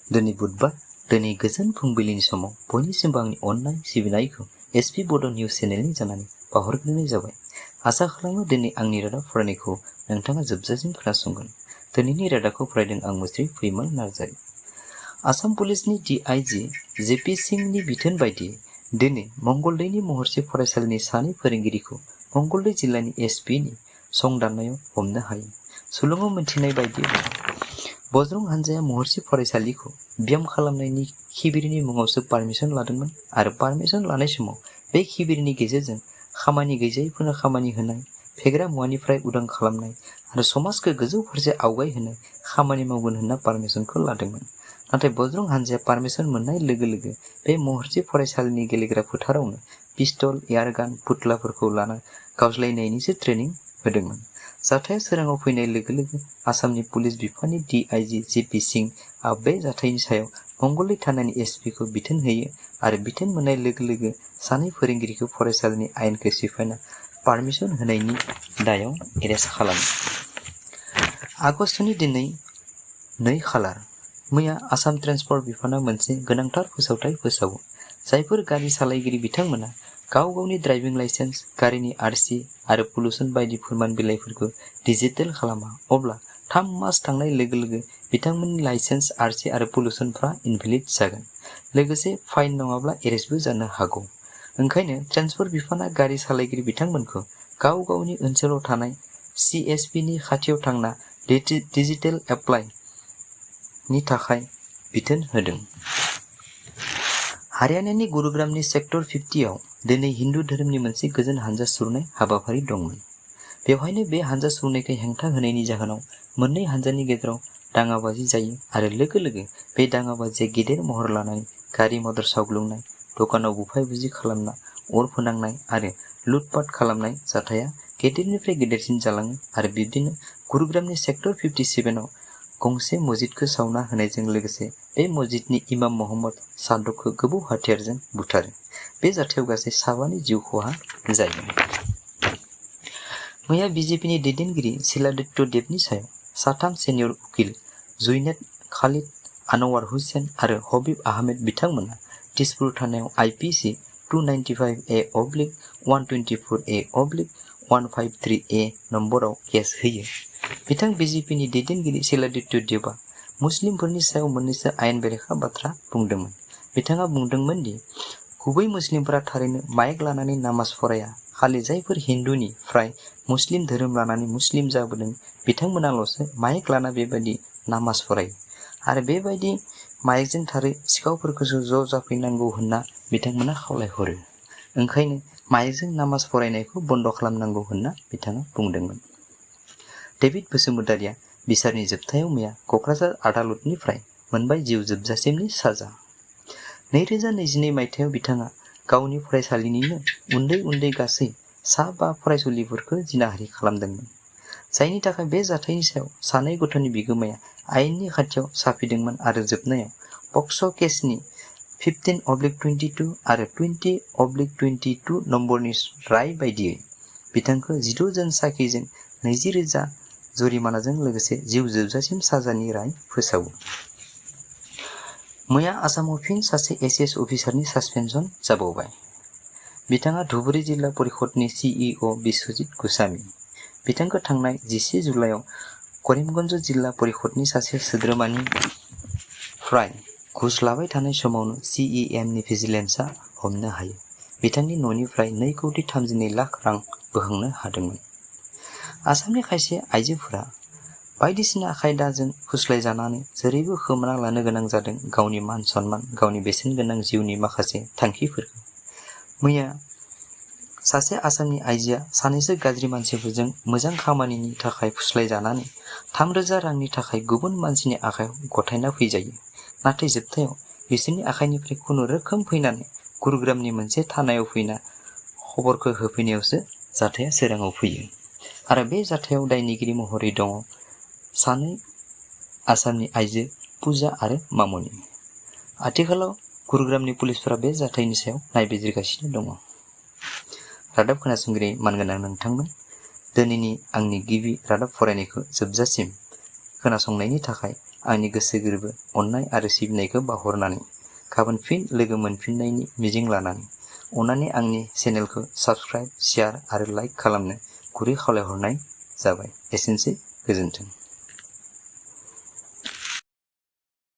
दिनै बुधबार दिनै गोजोन फुंबिलिनि समाव बयनिसिमबो आंनि अननाय सिबिनायखौ एसपि बड' निउज चेनेलनि जानानै बावहरग्रोनाय जाबाय। आसा खालामो दिनै आंनि रादाब फरायनायखौ नोंथाङा जोबजासिम खोनासंगोन। दिनैनि रादाबखौ फरायदों आं मुस्रि फैमोन नार्जारि। आसाम पुलिसनि DIG जेपि सिंहनि बिथोन बायदियै दिनै मंगलदैनि महर्षि फरायसालिनि सानै फोरोंगिरिखौ मंगलदै जिल्लानि SPनि संदाननायाव हमनो हायो। सुलुङाव मिथिनाय बायदियै बज्रं हानजाया महर्षि फरायसालिखौ ब्याम खालामनायनि खिबिरनि मुङावसो पारमिसन लादोंमोन आरो पारमिसन लानाय समाव बे खिबिरनि गेजेरजों खामानि गैजायैफोरनो खामानि होनाय, फेग्रा मुवानिफ्राय उदां खालामनाय आरो समाजखौ गोजौ फारसे आवगायहोनो खामानि मावगोन होनना पारमिसनखौ लादोंमोन। नाथाय बज्रं हानजाया पारमिसन मोननाय लोगो लोगो बे महर्षि फरायसालिनि गेलेग्रा फोथारावनो पिस्तल, एयारगान, फुथुलाफोरखौ लाना गावज्लायनायनिसो ट्रेनिं होदोंमोन। जाथाया सोराङाव फैनाय लोगो लोगो आसामनि पुलिस बिफाननि DIG जेपि सिंहआ बे जाथायनि सायाव मंगलदै थानानि SPखौ बिथोन होयो आरो बिथोन मोननाय लोगो लोगो सानै फोरोंगिरिखौ फरायसालिनि आयेनखौ सिफायना पारमिसन होनायनि दायाव एरेस्ट खालामो। आगस्तनि दिनै 2 खालार मैया आसाम ट्रेन्सपर्ट बिफाना मोनसे गोनांथार फोसावथाय फोसावो। जायफोर गारि सालायगिरि बिथांमोना गाव गावनि ड्राइभिं लाइसेन्स, गारिनि RC आरो पलिउसन बायदि फोरमान बिलाइफोरखौ डिजिटेल खालामा, अब्ला 3 मास थांनाय लोगो लोगो बिथांमोननि लाइसेन्स, RC आरो पलिउसनफ्रा इनभेलिड जागोन। लोगोसे फाइन नङाब्ला एरेस्टबो जानो हागौ। ओंखायनो ट्रेन्सपर्ट बिफाना गारि सालायगिरि बिथांमोनखौ गाव गावनि ओनसोलाव थानाय CSPनि खाथियाव थांना डिजिटेल एप्लाइ नि थाखाय बिथोन होदों। हारियानानि गुरुग्रामनि सेक्टर 50 आव दिनै हिन्दु धोरोमनि मोनसे गोजोन हानजा सुरनाय हाबाफारि दंमोन। बेवहायनो बे हानजा सुरनायखौ हेंथा होनायनि जाहोनाव मोननै हानजानि गेजेराव दाङाबाजि जायो आरो लोगो लोगो बे दाङाबाजिया गेदेर महर लानानै गारि मटर सावग्लुंनाय, दखानाव बुफाय बुजि खालामना अर फोनांनाय आरो लुटपाट खालामनाय जाथाया गेदेरनिफ्राय गेदेरसिन जालाङो आरो बिब्दिनो गुरुग्रामनि सेक्टर 57 आव गंसे मस्जिदखौ सावना होनायजों लोगोसे बे मस्जिदनि इमाम मोहम्मद सादकखौ गोबौ हाथियारजों बुथारो। बे जाथायाव गासै 7 जिउ खहा जायो। मैया BJPनि दैदेनगिरि शिलादित्य देबनि सायाव 3 सिनियर उकिल जुइनेद खालिद, आनवार हुसैन आरो हबीब आहमेद बिथांमोना तेजपुर थानायाव IPC 295A/124A/153A नम्बराव केस होयो। बिथां BJPनि दैदेनगिरि शिलादित्य देबआ मुस्लिमफोरनि सायाव मोननैसो आयेन बेरेखा बाथ्रा बुंदोंमोन। बिथाङा बुंदोंमोन दि गुबै मुस्लिमफोरा थारैनो माइक लानानै नामाज फराया, खालि जायफोर हिन्दुनि फ्राय मुस्लिम धोरोम लानानै मुस्लिम जाबोदों बिथांमोनाल'सो माइक लाना बेबायदि नामाज फरायो आरो बेबायदि माइकजों थारै सिखावफोरखौसो ज' जाफैनांगौ होनना बिथांमोना खावलायहरो। ओंखायनो माइकजों नामाज फरायनायखौ बन्द खालामनांगौ होनना बिथाङा बुंदोंमोन। डेभिड बसुमतारिया बिसारनि जोबथायाव मैया क'क्राझार आदालतनिफ्राय मोनबाय जिउ जोबजासिमनि साजा। 2022 मायथाइयाव बिथाङा गावनि फरायसालिनिनो उन्दै उन्दै गासै 5 फरायसुलिफोरखौ जिनाहारि खालामदोंमोन। जायनि थाखाय बे जाथायनि सायाव सानै गथ'नि बिगोमाया आयेननि खाथियाव साफिदोंमोन आरो जोबनायाव पक्स' केसनि 15/22 आरो 20/22 नम्बरनि राय बायदियै बिथांखौ 16 जन साखिजों 20,000 जुरिमानाजों लोगोसे जिउ जोबजासिम साजानि राय फोसावो। मैया आसामाव फिन सासे ACS अफिसारनि सासपेनसन जाबावबाय। बिथाङा धुबुरी जिल्ला परिषदनि CEO बिस्वजित गोस्वामी। बिथांखौ थांनाय 11 जुलाइआव करिमगन्ज जिल्ला परिषदनि सासे सोद्रोमानि फ्राय घुस लाबाय थानाय समावनो CEMनि भिजिलेन्सआ हमनो हायो। बिथांनि न'निफ्राय 2,32 लाख रां बोखांनो हादोंमोन। आसामनि खायसे आइजोफोरा बायदिसिना खायदाजों फुस्लायजानानै जेरैबो खोमाना लानो गोनां जादों गावनि मान सन्मान, गावनि बेसेनगोनां जिउनि माखासे थांखिफोरखौ। मैया सासे आसामनि आइजोआ सानैसो गाज्रि मानसिफोरजों मोजां खामानिनि थाखाय फुस्लायजानानै 3,000 रांनि थाखाय गुबुन मानसिनि आखायाव गथायना फैजायो। नाथाय जोबथायाव बिसोरनि आखाइनिफ्राय खुनुरोखोम फैनानै गुरुग्रामनि मोनसे थानायाव फैना खबरखौ होफैनायावसो जाथाया सोराङाव फैयो। आरो बे जाथायाव दायनिगिरि महरै दङ सानै आसामनि आइजो पुजा आरो मामनि। आथिखालाव गुरुग्रामनि पुलिसफोरा बे जाथायनि सायाव नायबिजिरगासिनो दङ। रादाब खोनासंगिरि मानगोनां नोंथांमोन, दिनैनि आंनि गिबि रादाब फरायनायखौ जोबजासिम खोनासंनायनि थाखाय आंनि गोसो गोरबो अननाय आरो सिबिनायखौ बावहरनानै गाबोन फिन लोगो मोनफिननायनि मिजिं लानानै अननानै आंनि चेनेलखौ साबस्क्राइब, शेयार आरो लाइक खालामनो गुरै खावलायहरनाय जाबाय। एसेनोसै, गोजोन्थों।